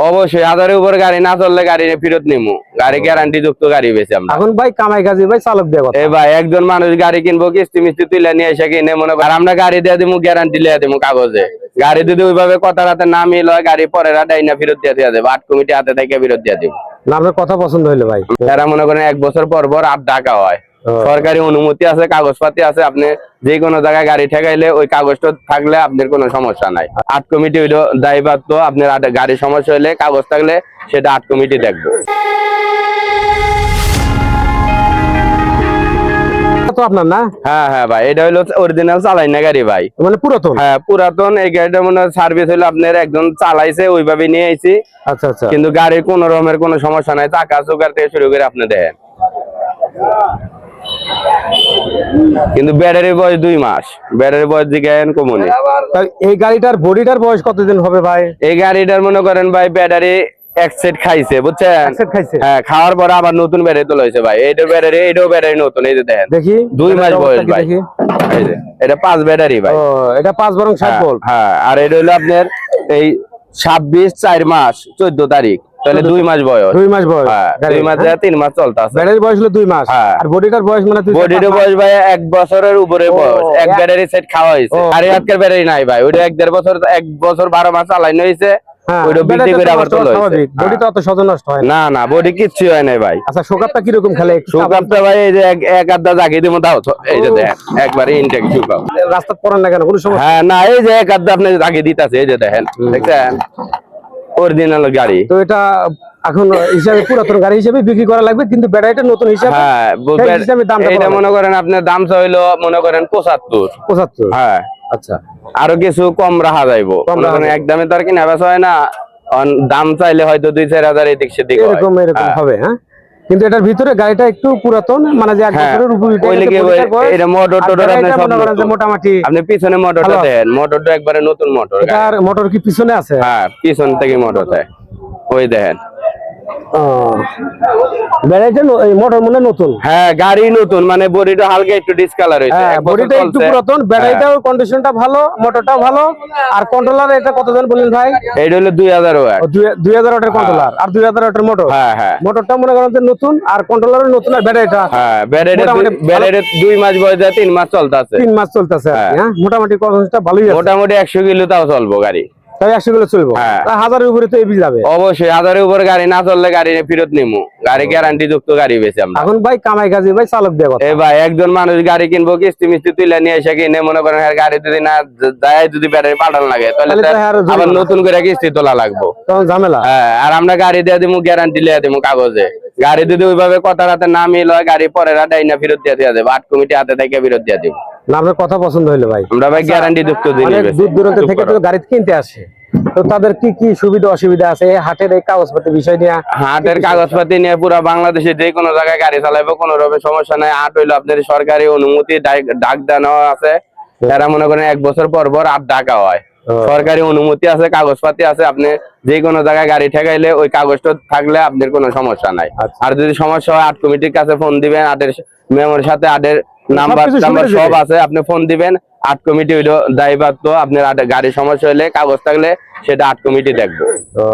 অবশ্যই 1000-এর উপর গাড়ি না চললে গাড়ি ফেরত নিমু। গাড়ি গ্যারান্টি যুক্ত গাড়ি বেশি আমরা। এখন ভাই কামাই কাজী ভাই চালক দেয়া কথা। এই ভাই একজন মানুষ গাড়ি কিনবো কিস্তি মিস্তি তুলে নিয়ে এসে কিনে মনে করেন আমরা গাড়ি দিয়ে দিমু, গ্যারান্টি লিয়ে দিমু কাগজে। গাড়ি যদি ওইভাবে কথা রাতে না মিল হয় গাড়ি পরে রাতে না ফেরত দিয়ে দেবো। আট কমিটি হাতে থেকে ফেরত দিয়ে দিব। না আপনার কথা পছন্দ হইলো ভাই। এরা মনে করেন 1 বছর পর পর আট ডাকা হয়, সরকারি অনুমতি আছে, কাগজপাতি আছে। আপনি যে কোনো জায়গায় গাড়ি ঠেকাইলে ওই কাগজটা থাকলে আপনার কোনো সমস্যা নাই। আট কমিটি হইলো দায়িত্ব। আপনার গাড়ি সমস্যা হলে কাগজ থাকলে সেটা আট কমিটি দেখবো। আপনার না? হ্যাঁ হ্যাঁ ভাই, এটা হলো অরিজিনাল চালাই না গাড়ি ভাই, মানে পুরাতন। হ্যাঁ পুরাতন। এই গাড়িটা মনে হয় সার্ভিস হলো আপনার একজন চালাইছে, ওইভাবে নিয়ে আইছি। আচ্ছা আচ্ছা। কিন্তু গাড়ির কোন রকমের কোনো সমস্যা নাই, চাকা চোকার থেকে শুরু করে আপনি দেখেন। কিন্তু ব্যাটারির বয়স 2 মাস। ব্যাটারির বয়স দিকেন কমনি। এই গাড়িটার বডিটার বয়স কতদিন হবে ভাই? এই গাড়িটার মনে করেন ভাই ব্যাটারি এক সেট খাইছে, বুঝছেন? হ্যাঁ, খাওয়ার পরে আবার নতুন ব্যাটারি তোলা হয়েছে ভাই। এইটাও ব্যাটারি নতুন। এই যে দেখেন, দেখি 2 মাস বয়স ভাই। এই যে এটা 5 ব্যাটারি ভাই। এটা 5 বরং 60 ভোল্ট। হ্যাঁ, আর এটা হলো আপনার এই 26/4 মাস 14 তারিখ। তাহলে 2 মাস বয়স। 2 মাস বয়স। হ্যাঁ, 2 মাস যা 3 মাস চলতে আছে। ব্যাটারি বয়স হলো 2 মাস। আর বডিটার বয়স মানে বডির বয়স ভাই 1 বছরের উপরে বয়স। এক ব্যাটারি সেট খাওয়া হয়েছে। আর আজকের ব্যাটারি নাই ভাই, ওইটা 1.5 বছর 1 বছর 12 মাস চালানো হয়েছে। ওইটা বিক্রি করে আবার তোলা হয়েছে। বডিটা অত সহজে নষ্ট হয় না? না, বডি কিচ্ছু হয় না ভাই। আচ্ছা, শোকাপটা কি রকম খেলে? শোকাপটা ভাই এই যে এক আধা জাগিয়ে দিমু দাও। এই যে দেখেন একবারে ইনটেক শোকাপ। রাস্তা পড়েন না কেন? কোনো সমস্যা? হ্যাঁ না, এই যে এক আধা আপনি জাগিয়ে দিতেছে। এই যে দেখেন, দেখছেন অরিজিনাল গাড়ি। তো এটা এখন হিসাবে পুরাতন গাড়ি হিসেবে বিক্রি করা লাগবে, কিন্তু ব্যাটারিটা নতুন হিসাবে। হ্যাঁ, এটা মনে করেন আপনার দাম চাইলো মনে করেন 75। হ্যাঁ আচ্ছা, আরো কিছু কম রাখা যাইবো। একদমে তো আর কিনা বেচা হয় না। দাম চাইলে হয়তো 2-4 হাজার এদিক সেদিক এরকম হবে। হ্যাঁ, কিন্তু এটার ভিতরে গাড়িটা একটু পুরাতন, মানে যে 1 বছরের উপরে। এটা মোটর মোটামুটি আপনি পিছনে মোটরটা দেন, মোটরটা একবারে নতুন মোটর। এটার মোটর কি পিছনে আছে? হ্যাঁ, পিছন থেকে মোটর দেয়। ওই দেখেন মোটর মনে নতুন। হ্যাঁ, গাড়ি নতুন, মানে বডিটা হালকা একটু ডিসকালার হয়েছে। বডিটা একটু পুরাতন, ব্যাটারিটাও কন্ডিশনটা ভালো, মোটরটাও ভালো। আর কন্ট্রোলার এটা কতজন বলেন ভাই? এটা হলো 2000 ওয়াট। 2000 ওয়াটের কন্ট্রোলার আর 2000 ওয়াটের মোটর। হ্যাঁ হ্যাঁ, মোটরটা মনে করেন যে নতুন, আর কন্ট্রোলারও নতুন, আর ব্যাটারিটা ব্যাটারি 2 মাস বয়স 3 মাস চলতেছে। 3 মাস চলতেছে। হ্যাঁ, মোটামুটি কন্ডিশনটা ভালোই আছে। মোটামুটি 100 কিলো তাও চলবো গাড়ি। তাই 100 কিলো চলবো। 1000-এর উপরে তো এবি যাবে। অবশ্যই 1000-এর উপর গাড়ি না চললে গাড়ি ফেরত নিমু। গাড়ি গ্যারান্টি যুক্ত গাড়ি বেশি আমরা। এখন ভাই কামাই কাজী ভাই চালক দেয়া কথা। এই ভাই একজন মানুষ গাড়ি কিনবো কিস্তি মিস্তি তুলে নিয়ে এসে কিনে মনে করেন গাড়ি যদি না যায়, যদি ব্যাটারি পাল্টানো লাগে তাহলে আবার নতুন করে কিস্তি তোলা লাগবো, তখন ঝামেলা। হ্যাঁ, আর আমরা গাড়ি দিয়ে দিমু, গ্যারান্টি লিয়ে দিমু কাগজে। গাড়ি যদি ওইভাবে কথা রাতে না মিল হয় গাড়ি পরে রাতে না ফেরত দিয়ে দেবো। আট কমিটি হাতে থেকে ফেরত দিয়ে দিব। না আপনার কথা পছন্দ হইলো ভাই। আমরা ভাই গ্যারান্টি যুক্ত দিই। দূর দূরান্ত থেকে তো গাড়ি কিনতে আসে, তো তাদের কি কি সুবিধা অসুবিধা আছে হাটের এই কাগজপাতি বিষয় নিয়ে? হাটের কাগজপাতি নিয়ে পুরো বাংলাদেশে যে কোনো জায়গায় গাড়ি চালাইবো, কোনো রকম সমস্যা নাই। হাট হইলো আপনার সরকারি অনুমতি, ডাক দেওয়া আছে। এরা মনে করেন 1 বছর পর পর আট ডাকা হয়, সরকারি অনুমতি আছে, কাগজপাতি আছে। আপনি যে কোনো জায়গায় গাড়ি ঠেকাইলে ওই কাগজটা থাকলে আপনার কোনো সমস্যা নাই। আর যদি সমস্যা হয় আট কমিটির কাছে ফোন দিবেন। আটের মেমোর সাথে আটের নাম্বার সব আছে, আপনি ফোন দিবেন। আট কমিটি হইলো দায়িত্ব। আপনার গাড়ির সমস্যা হলে কাগজ থাকলে সেটা আট কমিটি দেখবো।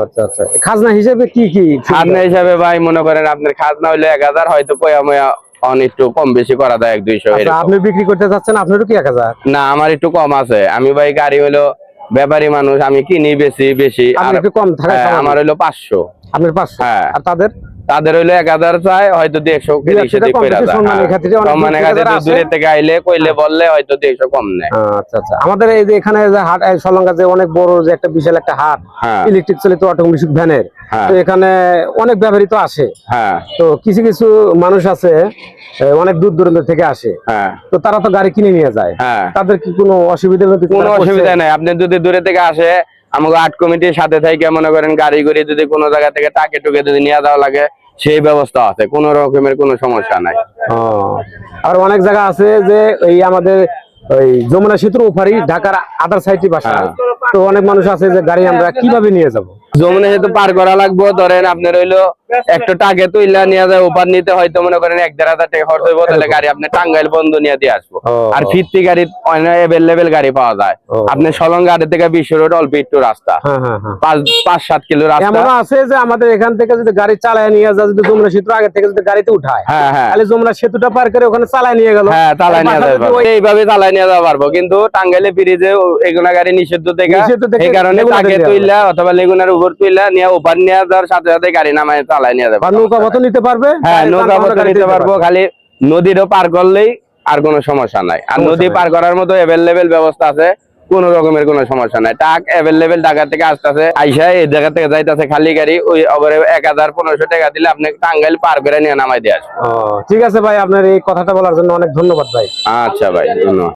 আচ্ছা আচ্ছা। খাজনা হিসেবে কি কি? খাজনা হিসাবে ভাই মনে করেন আপনার খাজনা হইলে 1000, হয়তো একটু কম বেশি করা যায় 100-200। আপনি বিক্রি করতে যাচ্ছেন, আপনারও কি 1000? না, আমার একটু কম আছে। আমি ভাই গাড়ি হইলো ব্যাপারী মানুষ, আমি কিনি বেশি। আর একটু কম থাকে। আমার হইলো 500। আপনার 500? হ্যাঁ। আর তাদের হইলো 1000 চাই, হয়তো 150 মানে দূরে থেকে আইলে কইলে বললে হয়তো 150 কম নেয়। আচ্ছা আচ্ছা। আমাদের এই যে এখানে যে হাট সলঙ্গা, যে অনেক বড় যে একটা বিশাল একটা হাট, ইলেকট্রিক চালিত অটোমেটিক ভ্যানের, তো এখানে অনেক ব্যবহৃত আসে। হ্যাঁ, তো কিছু কিছু মানুষ আছে অনেক দূর দূরান্ত থেকে আসে। হ্যাঁ, তো তারা তো গাড়ি কিনে নিয়ে যায়। হ্যাঁ, তাদের কি কোনো অসুবিধা? কোনো অসুবিধা নাই। আপনি যদি দূরে থেকে আসে, আমাকে আট কমিটির সাথে থেকে মনে করেন গাড়ি করে যদি কোনো জায়গা থেকে টাকে টুকে যদি নিয়ে যাওয়া লাগে, সেই ব্যবস্থা আছে, কোন রকমের কোনো সমস্যা নাই। আর অনেক জায়গা আছে যে এই আমাদের ওই যমুনা সেতুর ওপারি ঢাকার আদার সাইডে বাসা, তো অনেক মানুষ আছে যে গাড়ি আমরা কিভাবে নিয়ে যাব? যমুনা সেতু পার করা লাগবে, ধরেন আপনার হইলো একটু টাকা তুইলা নিয়ে যায় ওপার নিতে হয়তো মনে করেন 1-1.5 হাজার টাকা খরচ হইব, তাহলে গাড়ি আপনি টাঙ্গাইল বন্ধ নিয়ে দিয়ে আসবো। আর ফিরতি গাড়ি অ্যাভেলেবেল গাড়ি পাওয়া যায়। আপনি সলং গাড়ি থেকে বিশ্ব রোড অল্প একটু রাস্তা, 5-7 কিলো রাস্তা। এমন আছে যে আমাদের এখান থেকে যদি গাড়ি চালায় নিয়ে যায়, যদি যমুনা সেতু আগে থেকে যদি গাড়িতে উঠায়, তাহলে যমুনা সেতুটা পার করে ওখানে চালায় নিয়ে গেল, চালায় নিয়ে যাবে, এইভাবে চালায় নিয়ে যাওয়া পারবো। কিন্তু টাঙ্গাইলে ব্রিজে এগুলা গাড়ি নিষিদ্ধ থেকে, এই কারণে টাকা তুইলা অথবা লেগুনার উপর তুইলা নিয়ে ওপার নিয়ে যাওয়ার সাথে সাথে গাড়ি নামায় চালায় নিয়ে যাবে। নৌকা মতো নিতে পারবে, নৌকা মতো নিতে পারবো, খালি নদীরও পার করলেই আর কোনো সমস্যা নাই। আর নদী পার করার মতো অ্যাভেলেবেল ব্যবস্থা আছে, কোন রকমের কোনো সমস্যা নাই। টাক অ্যাভেলেবেল ঢাকা থেকে আসতেছে, আইসা এই জায়গা থেকে যাইতেছে খালি গাড়ি, ওই ওভারে 1000-1500 টাকা দিলে আপনি টাঙ্গাইল পার করে নিয়ে নামাই দিয়ে আসবে। ঠিক আছে ভাই, আপনার এই কথাটা বলার জন্য অনেক ধন্যবাদ ভাই। আচ্ছা ভাই, ধন্যবাদ।